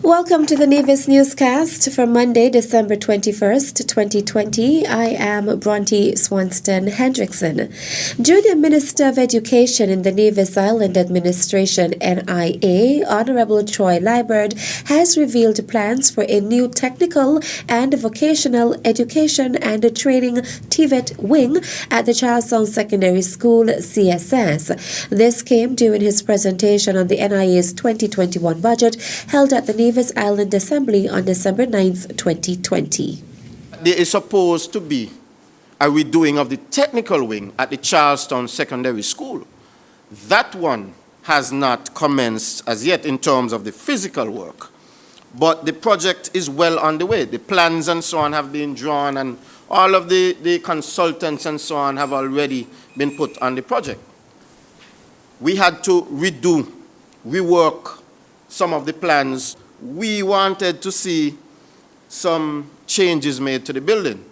Welcome to the Nevis Newscast for Monday, December 21st, 2020. I am Bronte Swanston Hendrickson. Junior Minister of Education in the Nevis Island Administration, NIA, Honorable Troy Liburd, has revealed plans for a new technical and vocational education and training TVET wing at the Charlestown Secondary School, CSS. This came during his presentation on the NIA's 2021 budget held at the Nevis Island Assembly on December 9th, 2020. There is supposed to be a redoing of the technical wing at the Charlestown Secondary School. That one has not commenced as yet in terms of the physical work, but the project is well on the way. The plans and so on have been drawn, and all of the consultants and so on have already been put on the project. We had to rework some of the plans. We wanted to see some changes made to the building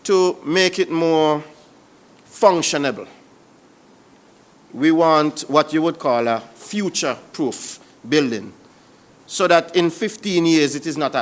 to make it more functionable. We want what you would call a future-proof building, so that in 15 years it is not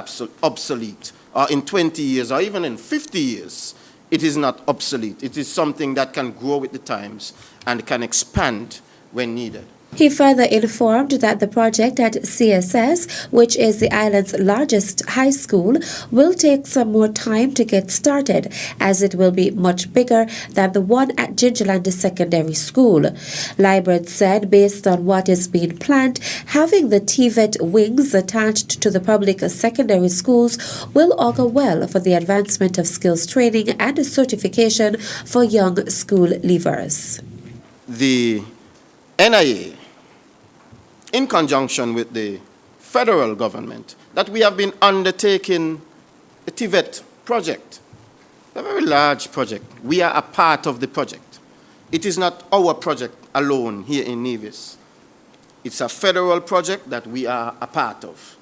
obsolete, or in 20 years, or even in 50 years, it is not obsolete. It is something that can grow with the times and can expand when needed. He further informed that the project at CSS, which is the island's largest high school, will take some more time to get started, as it will be much bigger than the one at Gingerland Secondary School. Liburd said, based on what is being planned, having the TVET wings attached to the public secondary schools will augur well for the advancement of skills training and certification for young school leavers. The NIA, in conjunction with the federal government, that we have been undertaking a TVET project, a very large project. We are a part of the project. It is not our project alone here in Nevis. It's a federal project that we are a part of.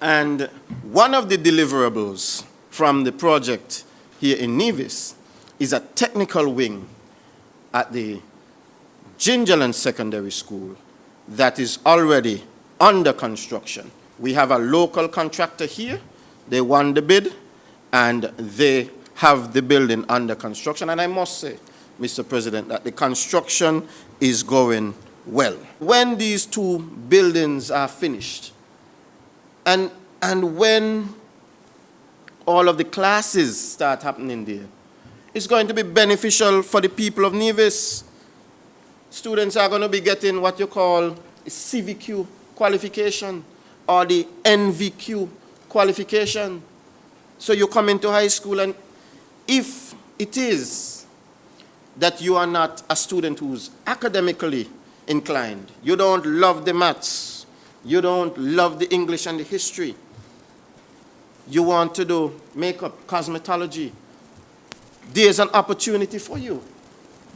And one of the deliverables from the project here in Nevis is a technical wing at the Gingerland Secondary School that is already under construction. We have a local contractor here. They won the bid, and they have the building under construction. And I must say, Mr. President, that the construction is going well. When these two buildings are finished, and when all of the classes start happening there, it's going to be beneficial for the people of Nevis. Students are going to be getting what you call a CVQ qualification or the NVQ qualification. So you come into high school, and if it is that you are not a student who's academically inclined, you don't love the maths, you don't love the English and the history, you want to do makeup, cosmetology, there's an opportunity for you.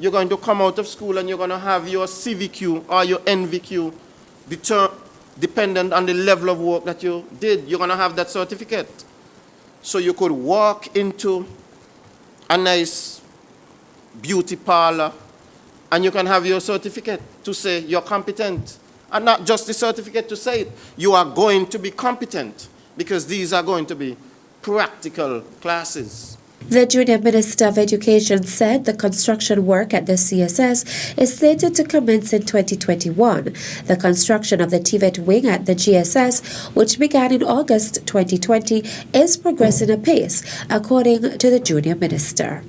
You're going to come out of school and you're going to have your CVQ or your NVQ dependent on the level of work that you did. You're going to have that certificate. So you could walk into a nice beauty parlor and you can have your certificate to say you're competent. And not just the certificate to say it. You are going to be competent, because these are going to be practical classes. The Junior Minister of Education said the construction work at the CSS is slated to commence in 2021. The construction of the TVET wing at the GSS, which began in August 2020, is progressing apace, according to the Junior Minister.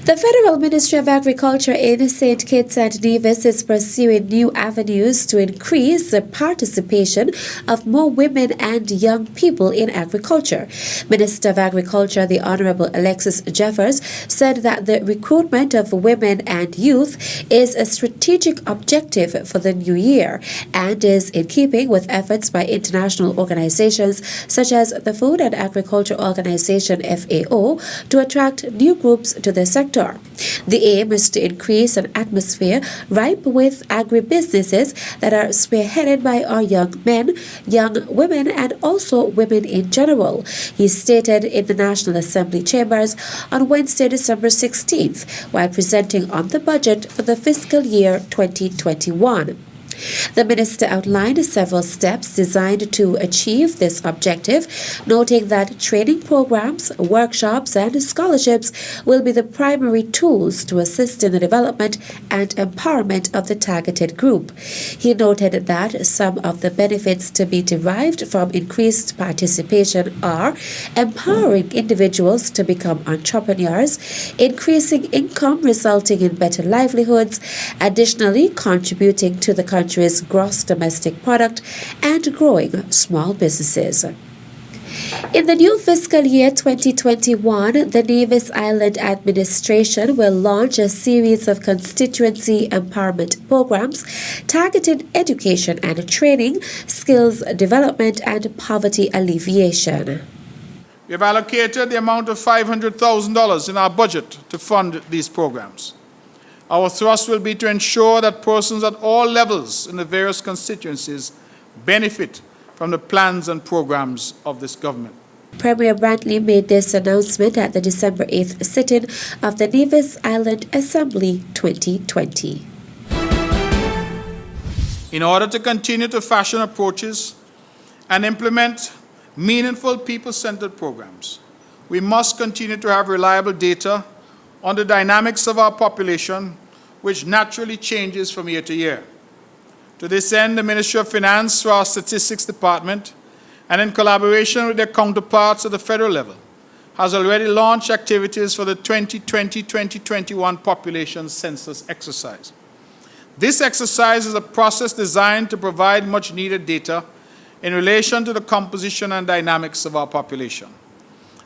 The Federal Ministry of Agriculture in St. Kitts and Nevis is pursuing new avenues to increase the participation of more women and young people in agriculture. Minister of Agriculture, the Honorable Alexis Jeffers, said that the recruitment of women and youth is a strategic objective for the new year and is in keeping with efforts by international organizations such as the Food and Agriculture Organization, FAO, to attract new groups to the sector. The aim is to increase an atmosphere ripe with agribusinesses that are spearheaded by our young men, young women, and also women in general, he stated in the National Assembly chambers on Wednesday, December 16th, while presenting on the budget for the fiscal year 2021. The minister outlined several steps designed to achieve this objective, noting that training programs, workshops, and scholarships will be the primary tools to assist in the development and empowerment of the targeted group. He noted that some of the benefits to be derived from increased participation are empowering individuals to become entrepreneurs, increasing income resulting in better livelihoods, additionally contributing to the country's gross domestic product, and growing small businesses. In the new fiscal year 2021, the Nevis Island Administration will launch a series of constituency empowerment programs targeting education and training, skills development, and poverty alleviation. We have allocated the amount of $500,000 in our budget to fund these programs. Our thrust will be to ensure that persons at all levels in the various constituencies benefit from the plans and programs of this government. Premier Brantley made this announcement at the December 8th sitting of the Nevis Island Assembly 2020. In order to continue to fashion approaches and implement meaningful people-centered programs, we must continue to have reliable data on the dynamics of our population, which naturally changes from year to year. To this end, the Ministry of Finance, through our Statistics Department, and in collaboration with their counterparts at the federal level, has already launched activities for the 2020-2021 population census exercise. This exercise is a process designed to provide much-needed data in relation to the composition and dynamics of our population.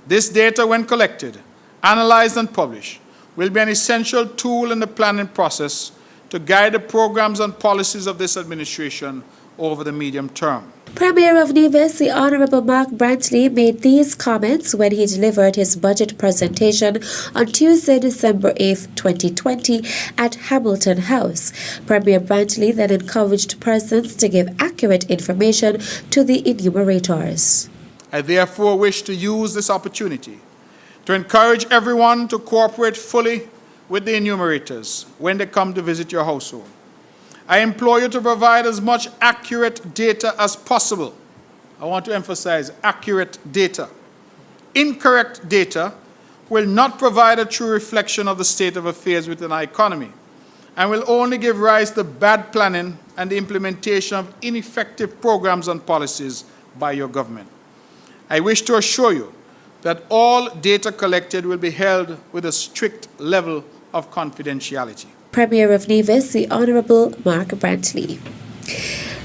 This data, when collected, analyzed, and published, will be an essential tool in the planning process to guide the programs and policies of this administration over the medium term. Premier of Nevis, the Honorable Mark Brantley, made these comments when he delivered his budget presentation on Tuesday, December 8, 2020 at Hamilton House. Premier Brantley then encouraged persons to give accurate information to the enumerators. I therefore wish to use this opportunity to encourage everyone to cooperate fully with the enumerators when they come to visit your household. I implore you to provide as much accurate data as possible. I want to emphasize accurate data. Incorrect data will not provide a true reflection of the state of affairs within our economy and will only give rise to bad planning and the implementation of ineffective programs and policies by your government. I wish to assure you that all data collected will be held with a strict level of confidentiality. Premier of Nevis, the Honorable Mark Brantley.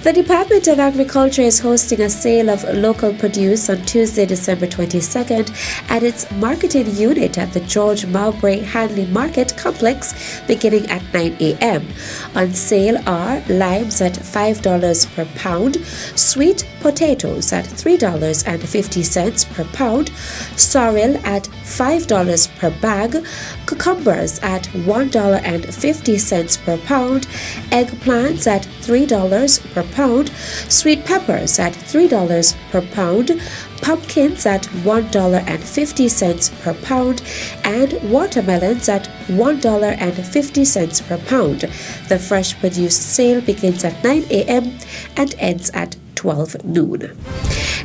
The Department of Agriculture is hosting a sale of local produce on Tuesday, December 22nd at its marketing unit at the George Mowbray Hanley Market Complex beginning at 9 a.m. On sale are limes at $5 per pound, sweet potatoes at $3.50 per pound, sorrel at $5 per bag, cucumbers at $1.50 per pound, eggplants at $3 per pound, sweet peppers at $3 per pound, pumpkins at $1.50 per pound, and watermelons at $1.50 per pound. The fresh produce sale begins at 9 a.m. and ends at 12 noon.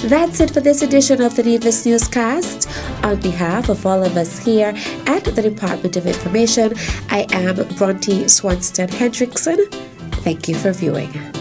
That's it for this edition of the Nevis Newscast. On behalf of all of us here at the Department of Information, I am Bronte Swanston Hendrickson. Thank you for viewing.